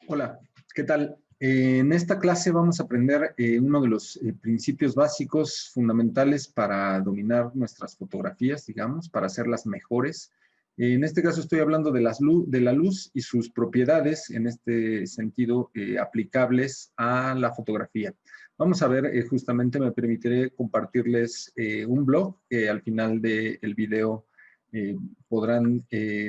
Hola, ¿qué tal? En esta clase vamos a aprender uno de los principios básicos fundamentales para dominar nuestras fotografías, digamos, para hacerlas mejores. En este caso estoy hablando de la luz y sus propiedades, en este sentido, aplicables a la fotografía. Vamos a ver, justamente me permitiré compartirles un blog que al final del video podrán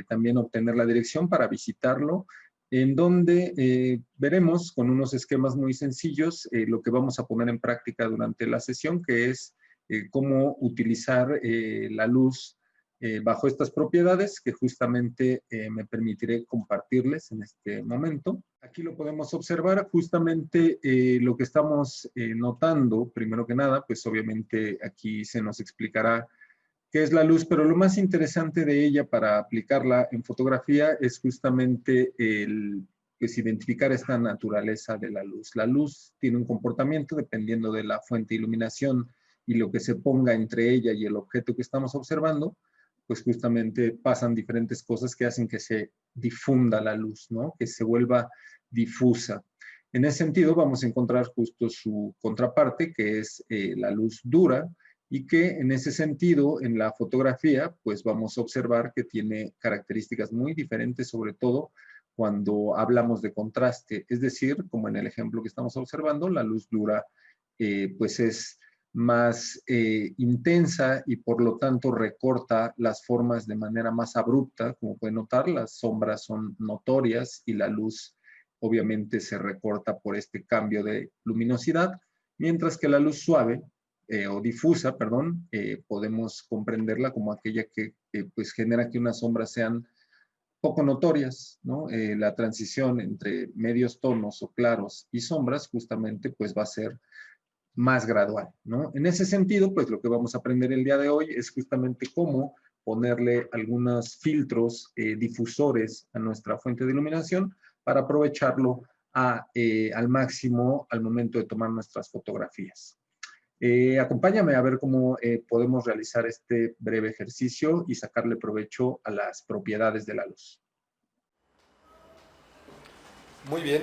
también obtener la dirección para visitarlo, en donde veremos con unos esquemas muy sencillos lo que vamos a poner en práctica durante la sesión, que es cómo utilizar la luz bajo estas propiedades que justamente me permitiré compartirles en este momento. Aquí lo podemos observar, justamente lo que estamos notando, primero que nada, pues obviamente aquí se nos explicará qué es la luz, pero lo más interesante de ella para aplicarla en fotografía es justamente pues, identificar esta naturaleza de la luz. La luz tiene un comportamiento dependiendo de la fuente de iluminación y lo que se ponga entre ella y el objeto que estamos observando, pues justamente pasan diferentes cosas que hacen que se difunda la luz, ¿no? Que se vuelva difusa. En ese sentido, vamos a encontrar justo su contraparte, que es la luz dura, y que en ese sentido, en la fotografía, pues vamos a observar que tiene características muy diferentes, sobre todo cuando hablamos de contraste. Es decir, como en el ejemplo que estamos observando, la luz dura pues es más intensa y por lo tanto recorta las formas de manera más abrupta. Como pueden notar, las sombras son notorias y la luz obviamente se recorta por este cambio de luminosidad, mientras que la luz suave o difusa, perdón, podemos comprenderla como aquella que pues genera que unas sombras sean poco notorias, ¿no? La transición entre medios tonos o claros y sombras justamente pues va a ser más gradual, ¿no? En ese sentido, pues lo que vamos a aprender el día de hoy es justamente cómo ponerle algunos filtros difusores a nuestra fuente de iluminación para aprovecharlo al máximo al momento de tomar nuestras fotografías. Acompáñame a ver cómo podemos realizar este breve ejercicio y sacarle provecho a las propiedades de la luz. Muy bien,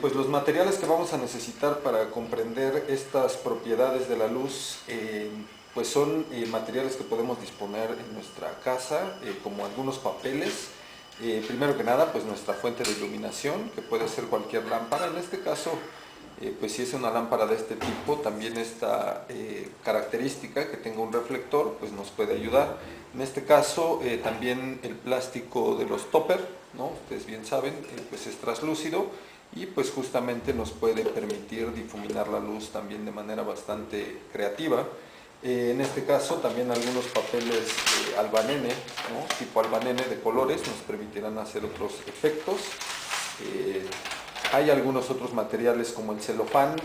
pues los materiales que vamos a necesitar para comprender estas propiedades de la luz pues son materiales que podemos disponer en nuestra casa, como algunos papeles. Primero que nada, pues nuestra fuente de iluminación, que puede ser cualquier lámpara. En este caso, pues si es una lámpara de este tipo, también esta característica que tenga un reflector, pues nos puede ayudar. En este caso, también el plástico de los topper, ¿no? Ustedes bien saben, pues es translúcido y pues justamente nos puede permitir difuminar la luz también de manera bastante creativa. En este caso también algunos papeles albanene, ¿no? Tipo albanene de colores nos permitirán hacer otros efectos. Hay algunos otros materiales como el celofán.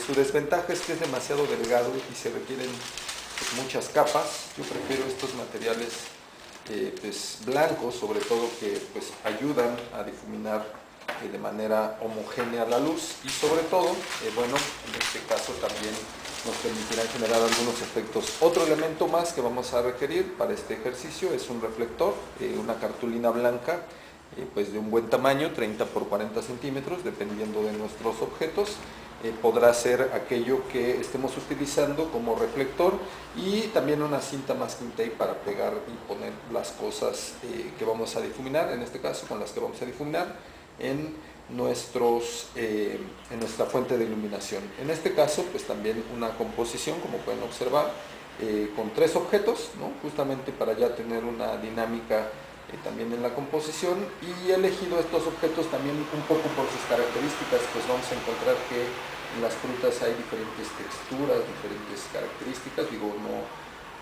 Su desventaja es que es demasiado delgado y se requieren pues, muchas capas. Yo prefiero estos materiales pues, blancos, sobre todo, que pues, ayudan a difuminar de manera homogénea la luz y sobre todo, bueno, en este caso también nos permitirán generar algunos efectos. Otro elemento más que vamos a requerir para este ejercicio es un reflector, una cartulina blanca pues de un buen tamaño, 30 por 40 centímetros, dependiendo de nuestros objetos. Podrá ser aquello que estemos utilizando como reflector y también una cinta masking tape para pegar y poner las cosas que vamos a difuminar, en este caso con las que vamos a difuminar en nuestra fuente de iluminación. En este caso, pues también una composición, como pueden observar, con 3 objetos, ¿no? Justamente para ya tener una dinámica también en la composición, y he elegido estos objetos también un poco por sus características. Pues vamos a encontrar que en las frutas hay diferentes texturas, diferentes características, digo,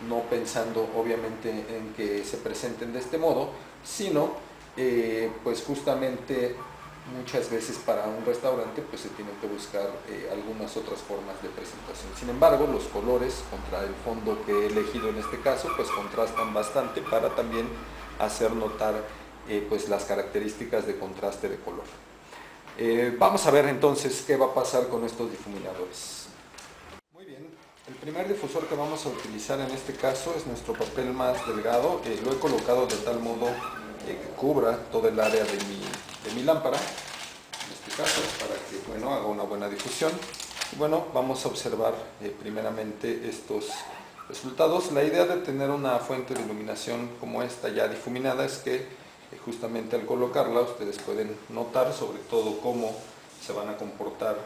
no pensando obviamente en que se presenten de este modo, sino pues justamente muchas veces para un restaurante pues se tienen que buscar algunas otras formas de presentación. Sin embargo, los colores contra el fondo que he elegido en este caso pues contrastan bastante para también hacer notar pues las características de contraste de color. Vamos a ver entonces qué va a pasar con estos difuminadores. Muy bien, el primer difusor que vamos a utilizar en este caso es nuestro papel más delgado. Lo he colocado de tal modo que cubra todo el área de mi lámpara. caso, para que, bueno, haga una buena difusión. Y bueno, vamos a observar primeramente estos resultados. La idea de tener una fuente de iluminación como esta ya difuminada es que justamente al colocarla ustedes pueden notar sobre todo cómo se van a comportar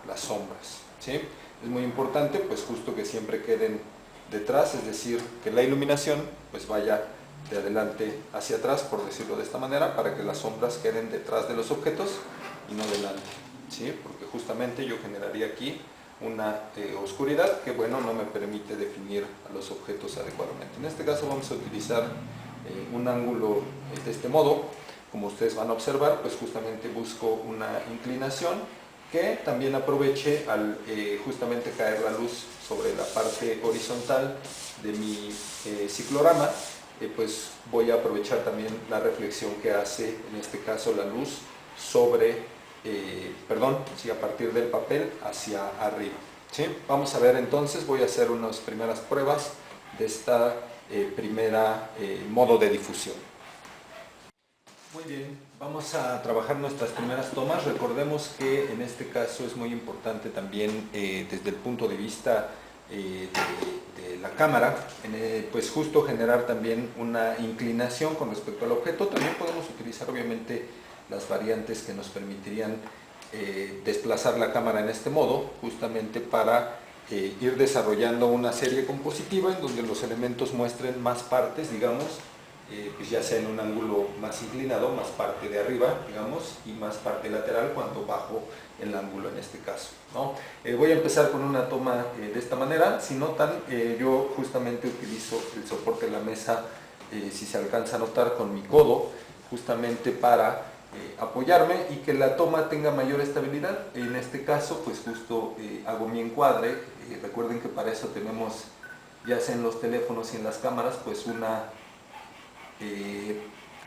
las sombras, ¿sí? Es muy importante pues justo que siempre queden detrás, es decir, que la iluminación pues vaya de adelante hacia atrás, por decirlo de esta manera, para que las sombras queden detrás de los objetos y no delante, ¿sí? Porque justamente yo generaría aquí una oscuridad que, bueno, no me permite definir a los objetos adecuadamente. En este caso vamos a utilizar un ángulo de este modo. Como ustedes van a observar, pues justamente busco una inclinación que también aproveche al justamente caer la luz sobre la parte horizontal de mi ciclorama, pues voy a aprovechar también la reflexión que hace en este caso la luz sobre, a partir del papel hacia arriba, ¿sí? Vamos a ver entonces, voy a hacer unas primeras pruebas de esta primera modo de difusión. Muy bien, vamos a trabajar nuestras primeras tomas. Recordemos que en este caso es muy importante también desde el punto de vista de la cámara, pues justo generar también una inclinación con respecto al objeto. También podemos utilizar obviamente las variantes que nos permitirían desplazar la cámara en este modo, justamente para ir desarrollando una serie compositiva en donde los elementos muestren más partes, digamos, pues ya sea en un ángulo más inclinado, más parte de arriba, digamos, y más parte lateral cuando bajo el ángulo en este caso, ¿no? Voy a empezar con una toma de esta manera. Si notan, yo justamente utilizo el soporte de la mesa, si se alcanza a notar, con mi codo, justamente para apoyarme y que la toma tenga mayor estabilidad. En este caso, pues justo hago mi encuadre. Recuerden que para eso tenemos, ya sea en los teléfonos y en las cámaras, pues una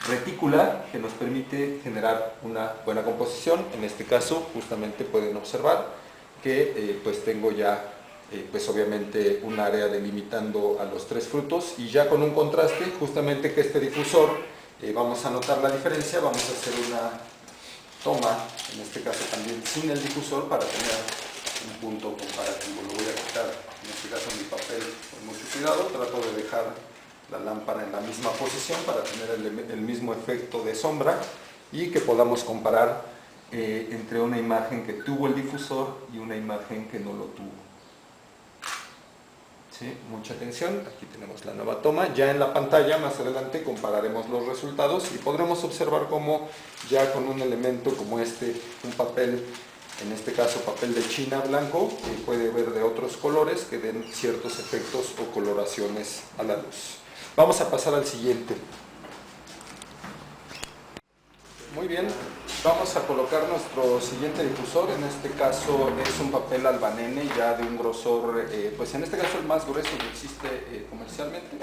retícula que nos permite generar una buena composición. En este caso justamente pueden observar que pues tengo ya pues obviamente un área delimitando a los tres frutos, y ya con un contraste, justamente que este difusor, vamos a notar la diferencia. Vamos a hacer una toma, en este caso también sin el difusor, para tener un punto comparativo. Lo voy a quitar, en este caso mi papel, con mucho cuidado. Trato de dejar la lámpara en la misma posición para tener el mismo efecto de sombra y que podamos comparar entre una imagen que tuvo el difusor y una imagen que no lo tuvo. ¿Sí? Mucha atención, aquí tenemos la nueva toma. Ya en la pantalla más adelante compararemos los resultados y podremos observar cómo ya con un elemento como este, un papel, en este caso papel de China blanco, que puede ver de otros colores que den ciertos efectos o coloraciones a la luz. Vamos a pasar al siguiente. Muy bien, vamos a colocar nuestro siguiente difusor. En este caso es un papel albanene ya de un grosor, pues en este caso el más grueso que existe comercialmente.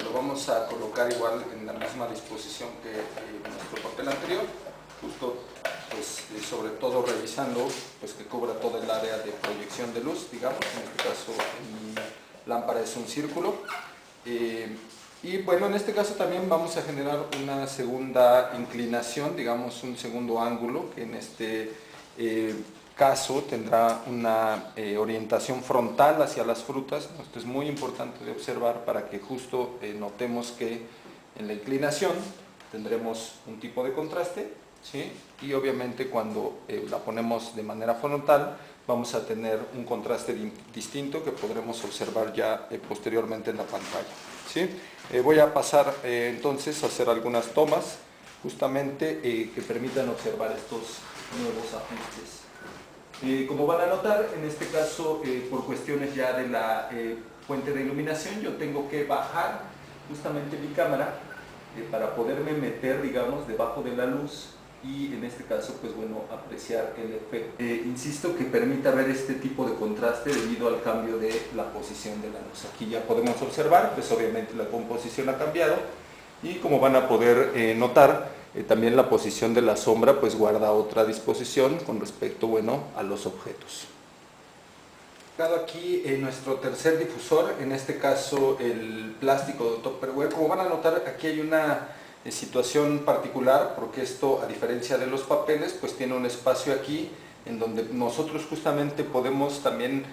Lo vamos a colocar igual en la misma disposición que nuestro papel anterior, justo pues sobre todo revisando pues que cubra todo el área de proyección de luz, digamos. En este caso mi lámpara es un círculo. Y bueno, en este caso también vamos a generar una segunda inclinación, digamos un segundo ángulo, que en este caso tendrá una orientación frontal hacia las frutas. Esto es muy importante de observar para que justo notemos que en la inclinación tendremos un tipo de contraste, ¿sí? Y obviamente cuando la ponemos de manera frontal vamos a tener un contraste distinto que podremos observar ya posteriormente en la pantalla, ¿sí? Voy a pasar entonces a hacer algunas tomas justamente que permitan observar estos nuevos ajustes. Como van a notar, en este caso por cuestiones ya de la fuente de iluminación, yo tengo que bajar justamente mi cámara para poderme meter, digamos, debajo de la luz y en este caso, pues bueno, apreciar el efecto. Insisto que permita ver este tipo de contraste debido al cambio de la posición de la luz. Aquí ya podemos observar, pues obviamente la composición ha cambiado y como van a poder notar, también la posición de la sombra pues guarda otra disposición con respecto, bueno, a los objetos. Aquí nuestro tercer difusor, en este caso el plástico de Tupperware. Como van a notar, aquí hay una situación particular, porque esto, a diferencia de los papeles, pues tiene un espacio aquí en donde nosotros justamente podemos también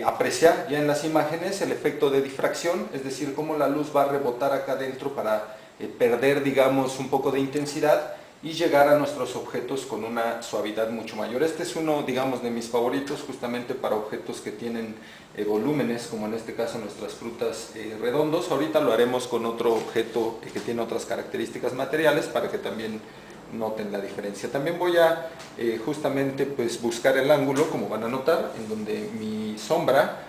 apreciar ya en las imágenes el efecto de difracción, es decir, cómo la luz va a rebotar acá adentro para perder, digamos, un poco de intensidad y llegar a nuestros objetos con una suavidad mucho mayor. Este es uno, digamos, de mis favoritos, justamente para objetos que tienen volúmenes, como en este caso nuestras frutas redondos. Ahorita lo haremos con otro objeto que tiene otras características materiales para que también noten la diferencia. También voy a justamente pues buscar el ángulo, como van a notar, en donde mi sombra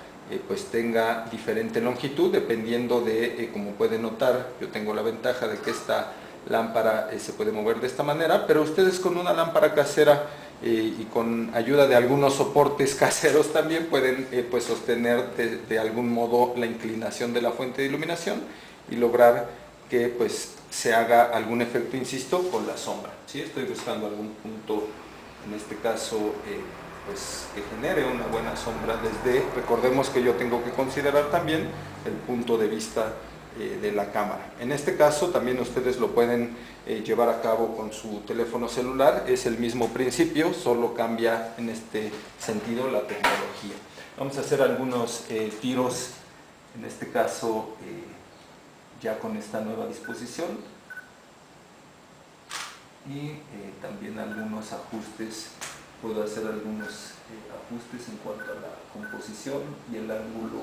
pues tenga diferente longitud, dependiendo de, como pueden notar, yo tengo la ventaja de que esta lámpara se puede mover de esta manera, pero ustedes con una lámpara casera y con ayuda de algunos soportes caseros también pueden pues sostener de algún modo la inclinación de la fuente de iluminación y lograr que pues se haga algún efecto, insisto, con la sombra. ¿Sí? Estoy buscando algún punto, en este caso, pues que genere una buena sombra desde, recordemos que yo tengo que considerar también el punto de vista de la cámara. En este caso también ustedes lo pueden llevar a cabo con su teléfono celular, es el mismo principio, solo cambia en este sentido la tecnología. Vamos a hacer algunos tiros, en este caso ya con esta nueva disposición, y también algunos ajustes. Puedo hacer algunos ajustes en cuanto a la composición y el ángulo,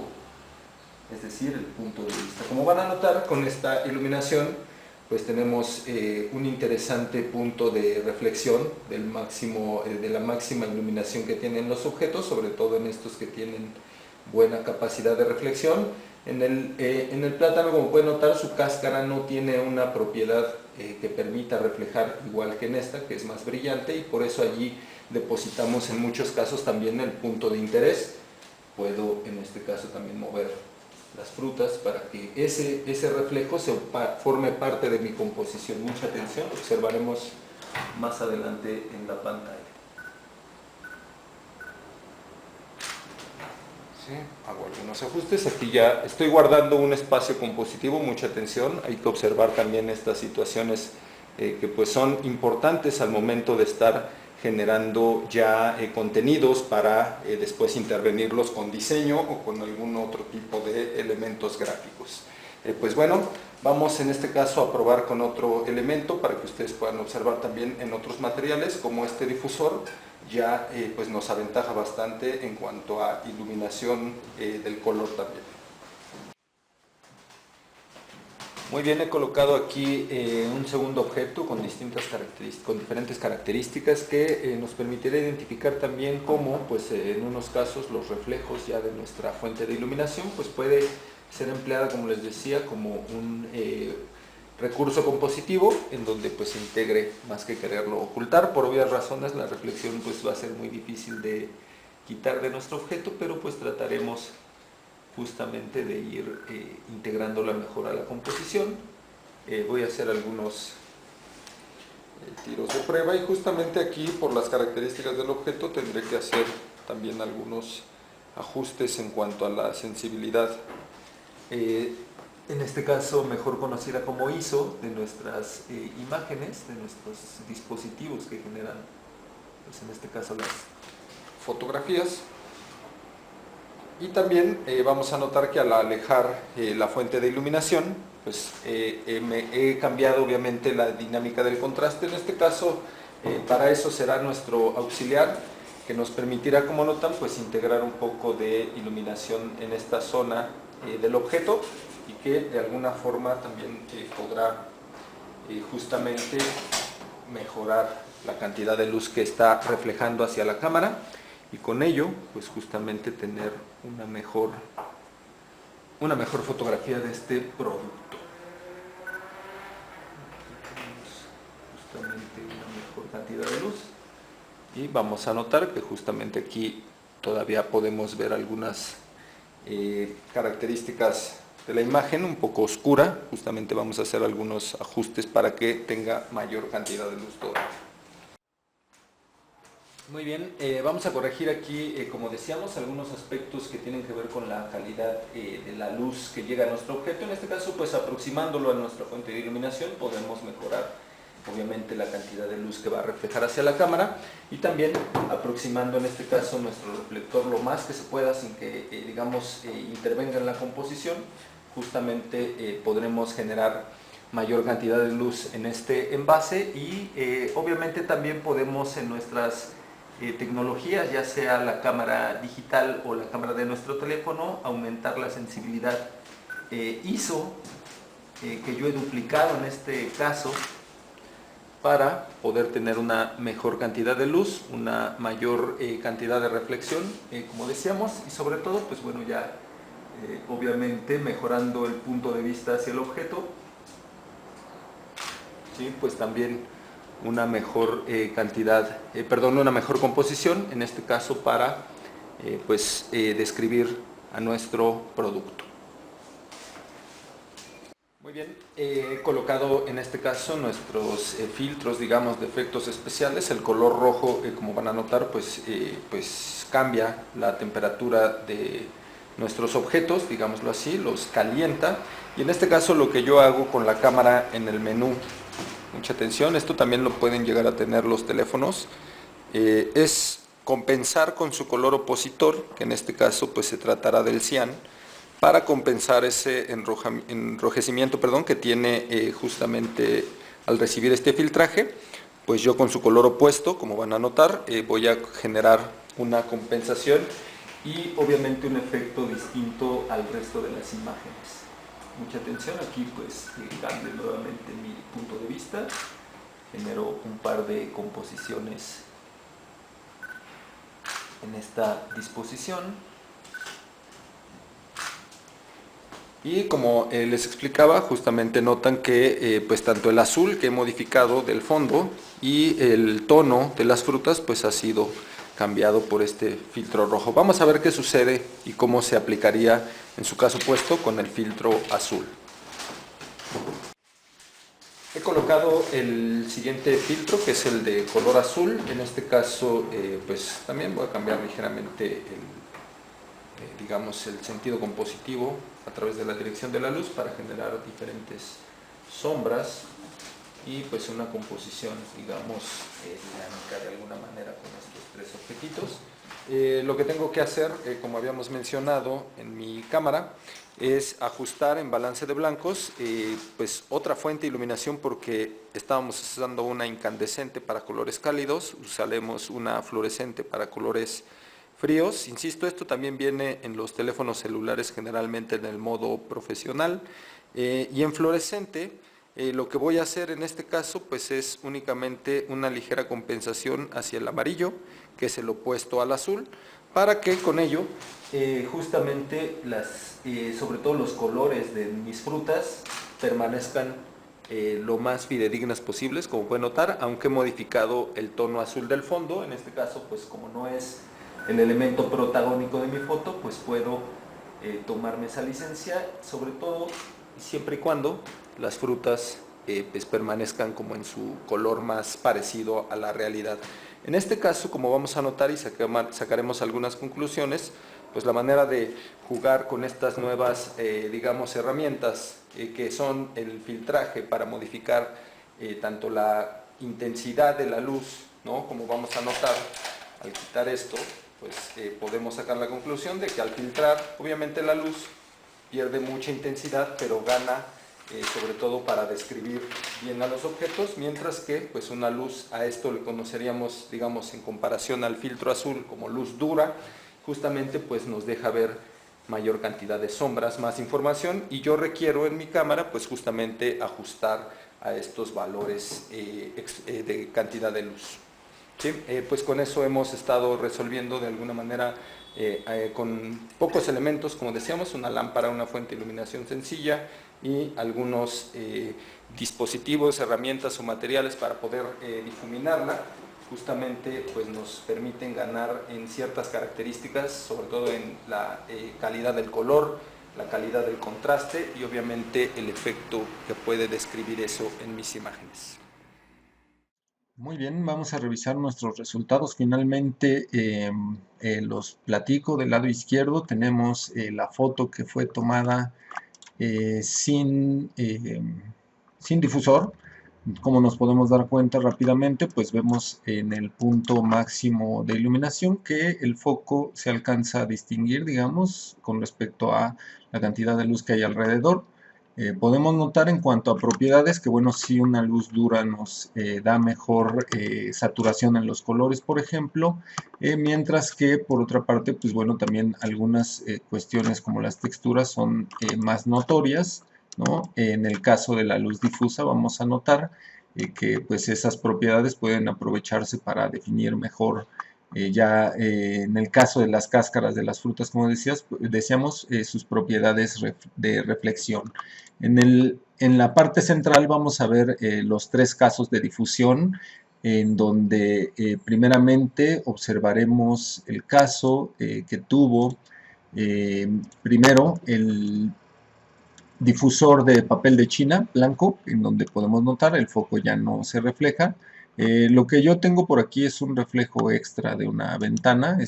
es decir, el punto de vista. Como van a notar, con esta iluminación pues tenemos un interesante punto de reflexión del máximo, de la máxima iluminación que tienen los objetos, sobre todo en estos que tienen buena capacidad de reflexión. En el plátano, como pueden notar, su cáscara no tiene una propiedad que permita reflejar igual que en esta, que es más brillante, y por eso allí depositamos en muchos casos también el punto de interés. Puedo en este caso también mover las frutas para que ese reflejo forme parte de mi composición. Mucha atención, observaremos más adelante en la pantalla. ¿Sí? Hago algunos ajustes, aquí ya estoy guardando un espacio compositivo, mucha atención, hay que observar también estas situaciones que pues son importantes al momento de estar generando ya contenidos para después intervenirlos con diseño o con algún otro tipo de elementos gráficos. Pues bueno, vamos en este caso a probar con otro elemento para que ustedes puedan observar también en otros materiales, como este difusor ya pues nos aventaja bastante en cuanto a iluminación del color también. Muy bien, he colocado aquí un segundo objeto con diferentes características que nos permitirá identificar también cómo, pues en unos casos, los reflejos ya de nuestra fuente de iluminación, pues puede ser empleada, como les decía, como un recurso compositivo en donde pues se integre más que quererlo ocultar. Por obvias razones, la reflexión pues va a ser muy difícil de quitar de nuestro objeto, pero pues trataremos justamente de ir integrándola mejor a la composición. Voy a hacer algunos tiros de prueba y justamente aquí, por las características del objeto, tendré que hacer también algunos ajustes en cuanto a la sensibilidad, en este caso mejor conocida como ISO, de nuestras imágenes, de nuestros dispositivos que generan, pues en este caso, las fotografías. Y también vamos a notar que al alejar la fuente de iluminación, pues he cambiado obviamente la dinámica del contraste. En este caso, para eso será nuestro auxiliar, que nos permitirá, como notan, pues integrar un poco de iluminación en esta zona del objeto y que de alguna forma también podrá justamente mejorar la cantidad de luz que está reflejando hacia la cámara, y con ello pues justamente tener una mejor fotografía de este producto. Justamente una mejor cantidad de luz, y vamos a notar que justamente aquí todavía podemos ver algunas características de la imagen un poco oscura. Justamente vamos a hacer algunos ajustes para que tenga mayor cantidad de luz todavía. Muy bien, vamos a corregir aquí, como decíamos, algunos aspectos que tienen que ver con la calidad de la luz que llega a nuestro objeto. En este caso, pues aproximándolo a nuestra fuente de iluminación, podemos mejorar obviamente la cantidad de luz que va a reflejar hacia la cámara, y también aproximando en este caso nuestro reflector lo más que se pueda sin que digamos intervenga en la composición. Justamente podremos generar mayor cantidad de luz en este envase, y obviamente también podemos en nuestras tecnologías, ya sea la cámara digital o la cámara de nuestro teléfono, aumentar la sensibilidad ISO, que yo he duplicado en este caso, para poder tener una mejor cantidad de luz, una mayor cantidad de reflexión, como decíamos, y sobre todo, pues bueno, ya obviamente mejorando el punto de vista hacia el objeto, ¿sí? Pues también una mejor una mejor composición, en este caso para describir a nuestro producto. Muy bien, he colocado en este caso nuestros filtros, digamos, de efectos especiales. El color rojo, como van a notar, pues cambia la temperatura de nuestros objetos, digámoslo así, los calienta. Y en este caso lo que yo hago con la cámara en el menú, mucha atención, esto también lo pueden llegar a tener los teléfonos, es compensar con su color opositor, que en este caso pues se tratará del cian, para compensar ese enrojecimiento que tiene justamente al recibir este filtraje. Pues yo con su color opuesto, como van a notar, voy a generar una compensación y obviamente un efecto distinto al resto de las imágenes. Mucha atención, aquí pues cambio nuevamente mi punto de vista, genero un par de composiciones en esta disposición. Y como les explicaba, justamente notan que pues tanto el azul que he modificado del fondo y el tono de las frutas pues ha sido cambiado por este filtro rojo. Vamos a ver qué sucede y cómo se aplicaría en su caso opuesto con el filtro azul. He colocado el siguiente filtro, que es el de color azul. En este caso pues también voy a cambiar ligeramente digamos el sentido compositivo a través de la dirección de la luz para generar diferentes sombras y pues una composición, digamos, dinámica de alguna manera con estos tres objetitos. Lo que tengo que hacer, como habíamos mencionado en mi cámara, es ajustar en balance de blancos pues otra fuente de iluminación, porque estábamos usando una incandescente para colores cálidos, usaremos una fluorescente para colores fríos. Insisto, esto también viene en los teléfonos celulares generalmente en el modo profesional, y en fluorescente lo que voy a hacer en este caso pues es únicamente una ligera compensación hacia el amarillo, que es el opuesto al azul, para que con ello justamente sobre todo los colores de mis frutas permanezcan lo más fidedignas posibles, como pueden notar, aunque he modificado el tono azul del fondo. En este caso pues como no es el elemento protagónico de mi foto, pues puedo tomarme esa licencia, sobre todo siempre y cuando las frutas pues permanezcan como en su color más parecido a la realidad. En este caso, como vamos a notar y sacaremos algunas conclusiones, pues la manera de jugar con estas nuevas digamos herramientas que son el filtraje para modificar tanto la intensidad de la luz, ¿no? Como vamos a notar al quitar esto, pues podemos sacar la conclusión de que al filtrar, obviamente la luz pierde mucha intensidad, pero gana sobre todo para describir bien a los objetos, mientras que pues una luz, a esto le conoceríamos, digamos, en comparación al filtro azul como luz dura, justamente pues nos deja ver mayor cantidad de sombras, más información, y yo requiero en mi cámara pues justamente ajustar a estos valores de cantidad de luz. Sí, pues con eso hemos estado resolviendo de alguna manera con pocos elementos, como decíamos, una lámpara, una fuente de iluminación sencilla y algunos dispositivos, herramientas o materiales para poder difuminarla. Justamente pues nos permiten ganar en ciertas características, sobre todo en la calidad del color, la calidad del contraste y obviamente el efecto que puede describir eso en mis imágenes. Muy bien, vamos a revisar nuestros resultados. Finalmente los platico. Del lado izquierdo tenemos la foto que fue tomada sin difusor. Como nos podemos dar cuenta rápidamente, pues vemos en el punto máximo de iluminación que el foco se alcanza a distinguir, digamos, con respecto a la cantidad de luz que hay alrededor. Podemos notar en cuanto a propiedades que, bueno, si una luz dura nos da mejor saturación en los colores, por ejemplo, mientras que, por otra parte, pues bueno, también algunas cuestiones como las texturas son más notorias, ¿no? En el caso de la luz difusa vamos a notar que pues esas propiedades pueden aprovecharse para definir mejor en el caso de las cáscaras de las frutas, como decíamos, sus propiedades de reflexión. En la parte central vamos a ver los tres casos de difusión, en donde primeramente observaremos el caso que tuvo primero el difusor de papel de China blanco, en donde podemos notar el foco ya no se refleja. Lo que yo tengo por aquí es un reflejo extra de una ventana,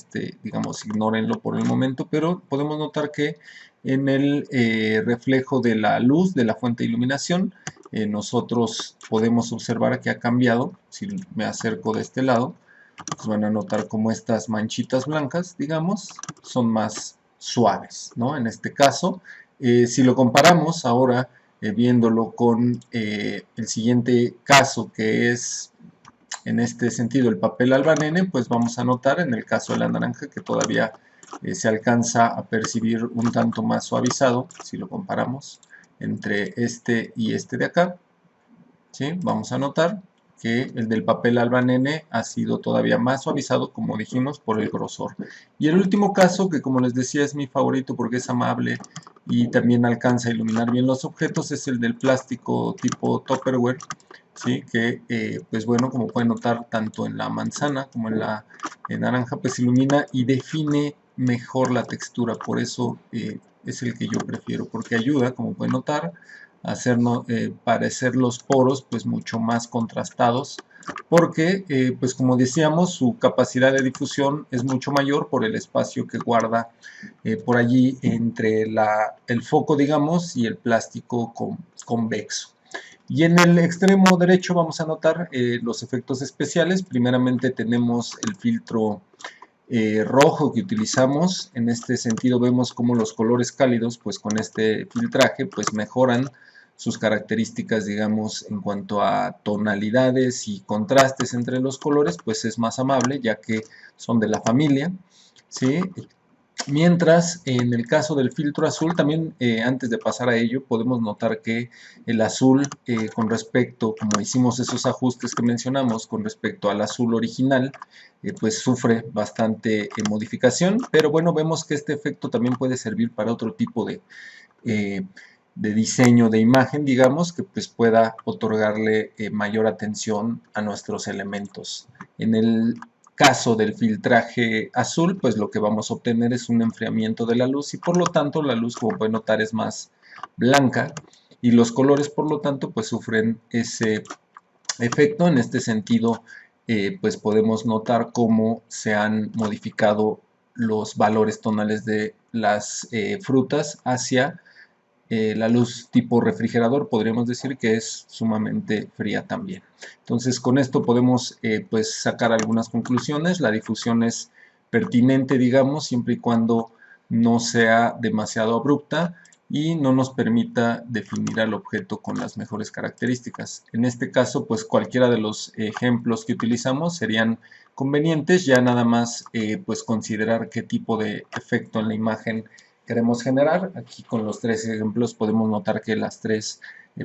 digamos, ignórenlo por el momento, pero podemos notar que en el reflejo de la luz de la fuente de iluminación, nosotros podemos observar que ha cambiado. Si me acerco de este lado, pues van a notar como estas manchitas blancas, digamos, son más suaves, ¿no? En este caso, si lo comparamos ahora, viéndolo con el siguiente caso, que es en este sentido el papel albanene, pues vamos a notar en el caso de la naranja que todavía se alcanza a percibir un tanto más suavizado, si lo comparamos entre este y este de acá, ¿sí? Vamos a notar que el del papel albanene ha sido todavía más suavizado, como dijimos, por el grosor. Y el último caso, que como les decía es mi favorito porque es amable y también alcanza a iluminar bien los objetos, es el del plástico tipo Tupperware, ¿sí? Que pues bueno, como pueden notar, tanto en la manzana como en la naranja, pues ilumina y define mejor la textura. Por eso es el que yo prefiero, porque ayuda, como pueden notar, hacernos parecer los poros pues mucho más contrastados, porque pues como decíamos, su capacidad de difusión es mucho mayor por el espacio que guarda por allí entre el foco, digamos, y el plástico convexo. Y en el extremo derecho vamos a notar los efectos especiales. Primeramente tenemos el filtro rojo que utilizamos. En este sentido vemos como los colores cálidos, pues con este filtraje, pues mejoran sus características, digamos, en cuanto a tonalidades y contrastes entre los colores, pues es más amable, ya que son de la familia, ¿sí? Mientras en el caso del filtro azul, también antes de pasar a ello, podemos notar que el azul con respecto, como hicimos esos ajustes que mencionamos, con respecto al azul original, pues sufre bastante modificación, pero bueno, vemos que este efecto también puede servir para otro tipo de diseño de imagen, digamos, que pues pueda otorgarle mayor atención a nuestros elementos. En el caso del filtraje azul, pues lo que vamos a obtener es un enfriamiento de la luz y por lo tanto la luz, como pueden notar, es más blanca y los colores, por lo tanto, pues sufren ese efecto. En este sentido, pues podemos notar cómo se han modificado los valores tonales de las frutas hacia la luz tipo refrigerador, podríamos decir que es sumamente fría también. Entonces con esto podemos pues sacar algunas conclusiones. La difusión es pertinente, digamos, siempre y cuando no sea demasiado abrupta y no nos permita definir al objeto con las mejores características. En este caso, pues cualquiera de los ejemplos que utilizamos serían convenientes, ya nada más pues considerar qué tipo de efecto en la imagen queremos generar. Aquí con los tres ejemplos podemos notar que las tres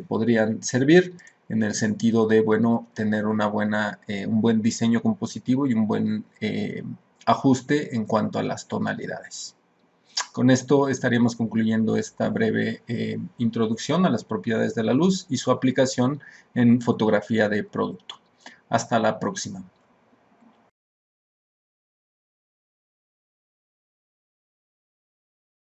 podrían servir en el sentido de, bueno, tener un buen diseño compositivo y un buen ajuste en cuanto a las tonalidades. Con esto estaríamos concluyendo esta breve introducción a las propiedades de la luz y su aplicación en fotografía de producto. Hasta la próxima.